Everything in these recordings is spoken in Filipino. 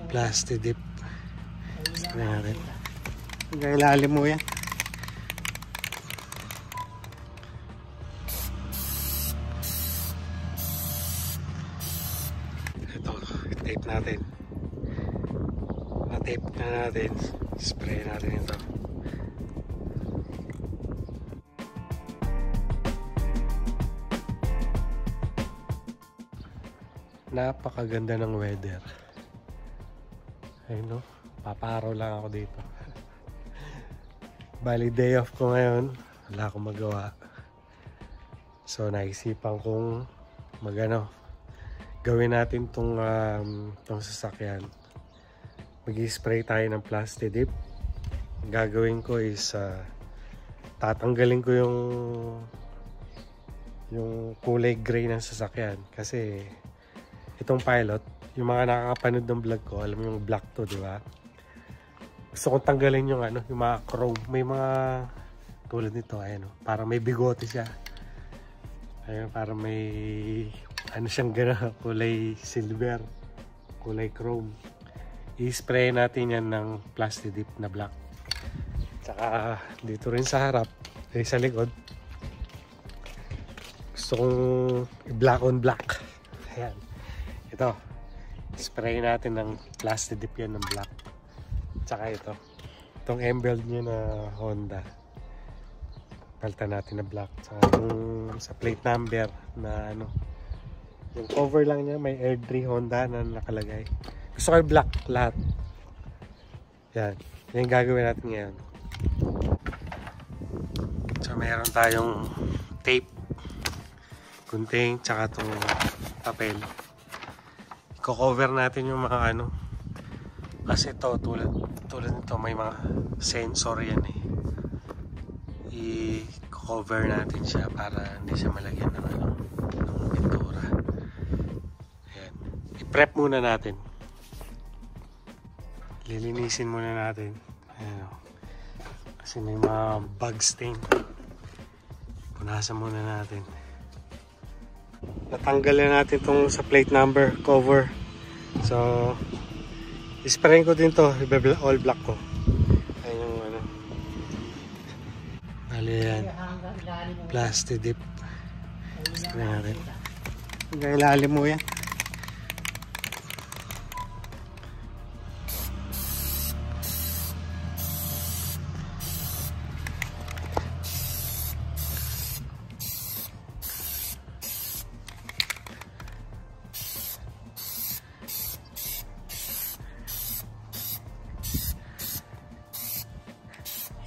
plastic dip. Spray natin. Hanggang ilalim mo yan. Ito, tape natin. Na-tape na natin. Spray natin ito. Napakaganda ng weather. Ayun, no? Paparaw lang ako dito. Bali, day off ko ngayon. Wala akong magawa. So, naisipan kong gawin natin tong sasakyan. Mag-spray tayo ng plastic dip. Ang gagawin ko is tatanggalin ko yung kulay gray ng sasakyan. Kasi itong pilot, yung mga nakakapanood ng vlog ko, alam mo yung black to, di ba? Gusto kong tanggalin yung yung mga chrome. May mga tulad nito, ayan, parang may bigote siya. Ayun, parang may siyang gano'n, kulay silver, kulay chrome. I-spray natin yan ng plastic dip na black. Tsaka dito rin sa harap, sa likod, gusto kong i-black on black. Ayan. Ito, spray natin ng plastic dip yan ng black. Tsaka itong embed niya na Honda, palitan natin na black. Tsaka yung sa plate number na yung cover lang niya, may Air 3 Honda na nakalagay. Gusto ko yung black lahat. Yan, yung gagawin natin ngayon. So meron tayong tape, gunting, tsaka itong papel. I-cover natin yung mga kasi ito tulad nito may mga sensor yan eh. I-cover natin siya para hindi siya malagyan ng pintura. Ayan. I-prep muna natin. Lilinisin muna natin. Ayan. Kasi may mga bug stain. Punasan muna natin. Natanggal na natin itong sa plate number cover. So isprayin ko din to, all black ko. Ayun yung bali yan, plastic dip. Spray natin. Hanggang ilalim mo yan.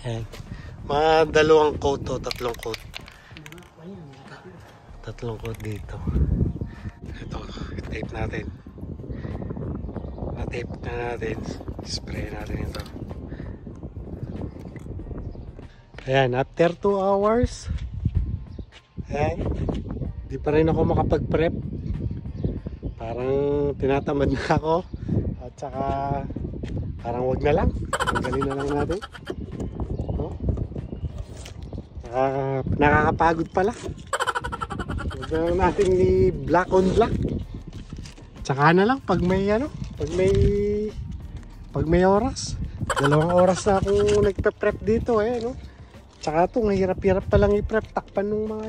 Ayan. Mga dalawang coat o tatlong coat. Tatlong coat dito. Ito, tape natin. Na-tape na natin. Spray natin ito. Ayan, after 2 hours. Ayan. Di pa rin ako makapag-prep. Parang tinatamad na ako. At saka parang wag na lang. Tanggalin na lang natin. Nakakapagod pala. Huwag na lang natin i-black on black. Tsaka na lang pag may pag may oras. 2 oras na akong nagpe-prep dito Tsaka ito, hirap-hirap palang i-prep. Takpan nung mga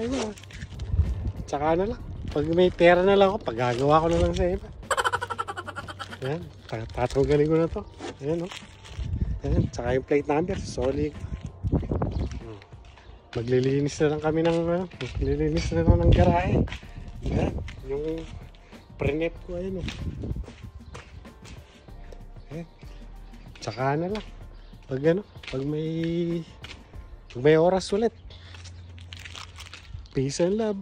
Tsaka na lang. Pag may pera na lang ako, paggagawa ko na lang sa iba. Ayan, tatanggalin ko na to. Ayan Ayan, tsaka yung plate number, solid. Maglilinis na lang kami maglilinis na lang ng garahe. Ayan, yung pre-net ko Ayan. Tsaka na lang. Pag may oras ulit. Peace and love.